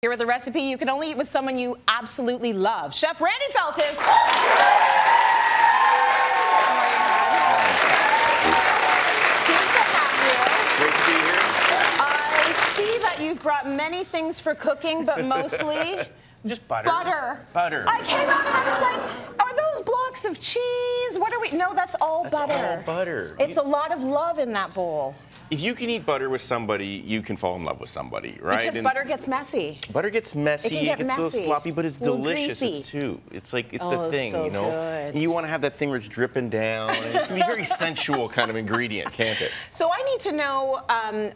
Here with a recipe you can only eat with someone you absolutely love. Chef Randy Feltis. Great to be here. I see that you've brought many things for cooking, but mostly just butter. Butter. I came out and I was like, are those blocks of cheese? What are we? No, that's all butter. All butter. It's a lot of love in that bowl. If you can eat butter with somebody, you can fall in love with somebody, right? Because butter gets messy. Butter gets messy, it gets a little sloppy, but it's delicious greasy. too. It's like, it's the thing, so you know? good. And you want to have that thing where it's dripping down. And it's going to be a very sensual kind of ingredient, can't it? So I need to know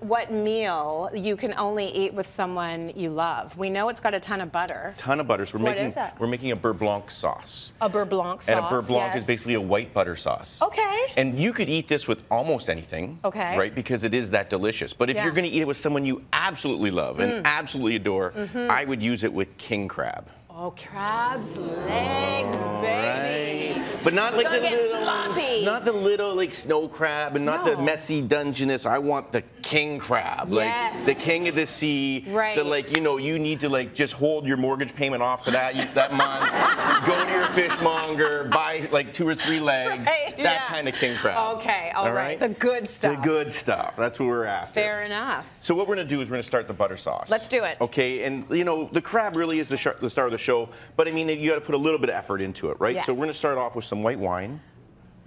what meal you can only eat with someone you love. We know it's got a ton of butter. Ton of butter. So What is it? we're making a beurre blanc sauce. A beurre blanc sauce. And a beurre blanc yes. is basically a white butter sauce. Okay. And you could eat this with almost anything. Okay. Right? Because it is that delicious. But if you're going to eat it with someone you absolutely love and absolutely adore, I would use it with king crab. Oh, crab's legs, baby. Right. But not like the little sloppy. Not the little like snow crab and not the messy Dungeness. I want the king crab. Yes. Like the king of the sea. Right. The, like, you know, you need to like just hold your mortgage payment off for that that month. Go to your fishmonger, buy like 2 or 3 legs. Right. That kind of king crab. Okay, all right. The good stuff. The good stuff. That's what we're after. Fair enough. So what we're going to do is we're going to start the butter sauce. Let's do it. Okay, and you know, the crab really is the start of the show, but I mean, you got to put a little bit of effort into it, right? Yes. So we're going to start off with some white wine.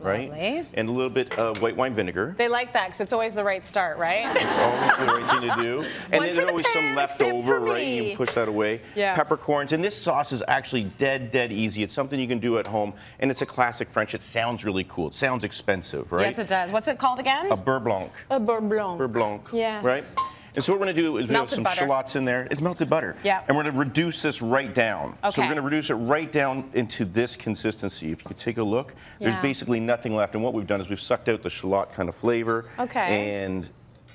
Right? Lovely. And a little bit of white wine vinegar. They like that because it's always the right start, right? It's always the right thing to do. And then there's always some left over, right? You push that away. Yeah. Peppercorns. And this sauce is actually dead easy. It's something you can do at home. And it's a classic French. It sounds really cool. It sounds expensive, right? Yes, it does. What's it called again? A beurre blanc. A beurre blanc. Beurre blanc. Yes. Right? And so what we're going to do is we have some shallots in there. It's melted butter. Yeah. And we're going to reduce this right down. Okay. So we're going to reduce it right down into this consistency. If you could take a look, there's basically nothing left. And what we've done is we've sucked out the shallot kind of flavor. Okay. And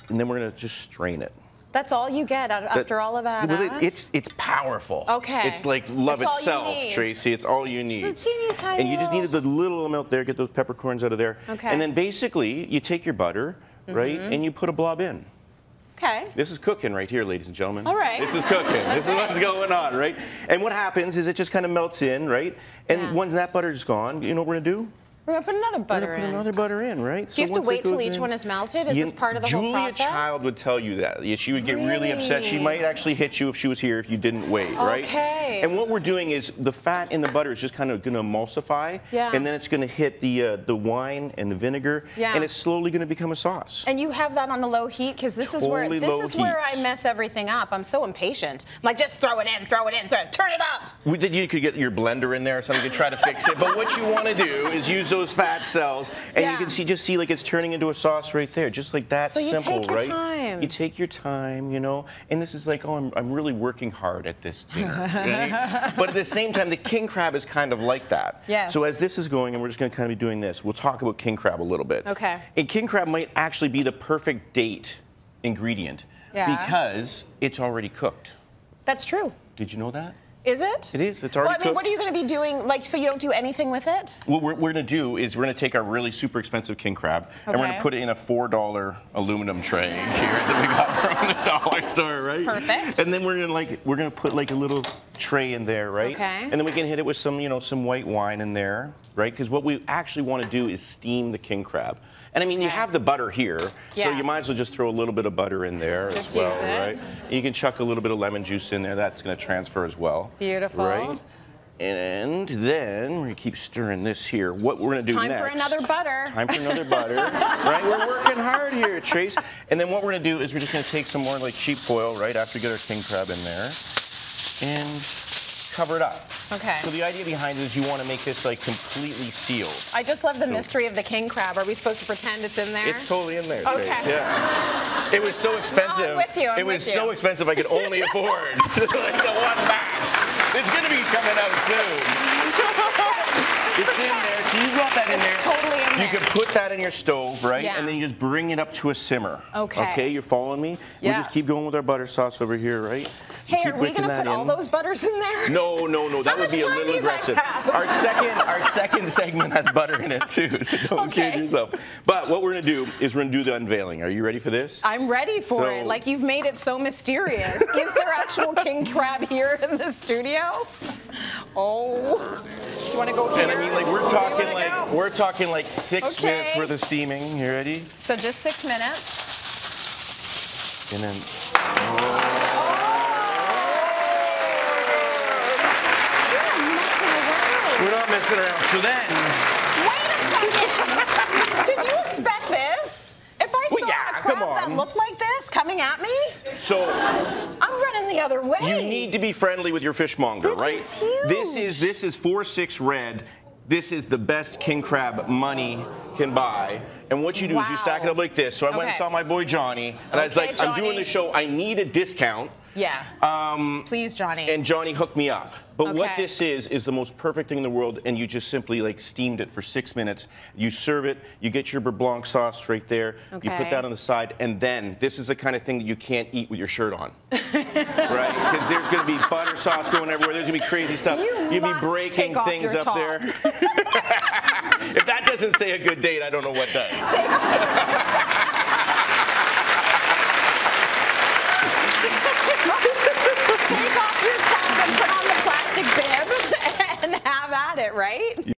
then we're going to just strain it. That's all you get after all of that? It's powerful. Okay. It's like love itself, Tracy. It's all you need. Just a teeny tiny and you just needed the little amount there, get those peppercorns out of there. Okay. And then basically, you take your butter, right, and you put a blob in. Okay. This is cooking right here, ladies and gentlemen. All right. This is cooking. This is what's going on, right? And what happens is it just kind of melts in, right? And once that butter's gone, you know what we're going to do? We're going to put another butter in. Put another butter in, right? Do you have to wait till each one is melted? Is this part of the whole process? Julia Child would tell you that. She would get really upset. She might actually hit you if she was here if you didn't wait, right? Okay. And what we're doing is the fat in the butter is just kind of going to emulsify, and then it's going to hit the wine and the vinegar, and it's slowly going to become a sauce. And you have that on a low heat because this is where I mess everything up. I'm so impatient. I'm like, just throw it in, turn it up. You could get your blender in there or something to try to fix it, but what you want to do is use those fat cells. And you can just see like it's turning into a sauce right there, just like that. So you simple, take your right? time. You take your time, you know. And this is like, oh, I'm really working hard at this dinner. Right? But at the same time, the king crab is kind of like that. Yes. So as this is going, and we're just going to kind of be doing this, we'll talk about king crab a little bit. Okay. And king crab might actually be the perfect date ingredient because it's already cooked. That's true. Did you know that? Is it? It is. It's already cooked. What are you going to be doing? Like, so you don't do anything with it? What we're going to do is we're going to take our really super expensive king crab and we're going to put it in a $4 aluminum tray here that we got from the dollar store, right? Perfect. And then we're going to put like a little tray in there, right? Okay. And then we can hit it with some, you know, some white wine in there, right? Because what we actually want to do is steam the king crab. And I mean, you have the butter here, so you might as well just throw a little bit of butter in there as well, right? You can chuck a little bit of lemon juice in there. That's going to transfer as well. Beautiful. Right? And then we're going to keep stirring this here. What we're going to do next. Time for another butter. Time for another butter. Right? We're working hard here, Trace. And then what we're going to do is we're just going to take some more like sheep foil, right, after we get our king crab in there, and cover it up. Okay. So the idea behind it is you want to make this like completely sealed. I just love the mystery of the king crab. Are we supposed to pretend it's in there? It's totally in there, Okay. Trace. Yeah. It was so expensive. No, I'm with you. It was so expensive I could only afford like the one batch. It's going to be coming out soon. It's in there. So you got that in there. Totally in there. You can put that in your stove, right? Yeah. And then you just bring it up to a simmer. Okay. Okay, you're following me? Yeah. We just keep going with our butter sauce over here, right? Hey, are we going to put all those butters in there? No, no, no. That would be a little aggressive. Our second segment has butter in it too, so don't kid yourself. But what we're going to do is we're going to do the unveiling. Are you ready for this? I'm ready for it. Like, you've made it so mysterious. Is there actual king crab here in the studio? Oh, you want to go here? And I mean, like, we're talking like 6 minutes worth of steaming. You ready? So just 6 minutes. And then. We're not messing around. So then. Wait a second. Did you expect this? If I saw a crab that looked like this coming at me? So. I'm running the other way. You need to be friendly with your fishmonger, right? This is huge. This is 4-6 red. This is the best king crab money can buy. And what you do is you stack it up like this. So I went and saw my boy Johnny, and I was like, I'm doing the show. I need a discount. Yeah. Please, Johnny. And Johnny hooked me up. But what this is the most perfect thing in the world, and you just simply like steamed it for 6 minutes. You serve it, you get your beurre blanc sauce right there, you put that on the side, and then this is the kind of thing that you can't eat with your shirt on. Right? Because there's going to be butter sauce going everywhere, there's going to be crazy stuff. You'll be breaking things up there. If that doesn't say a good date, I don't know what does.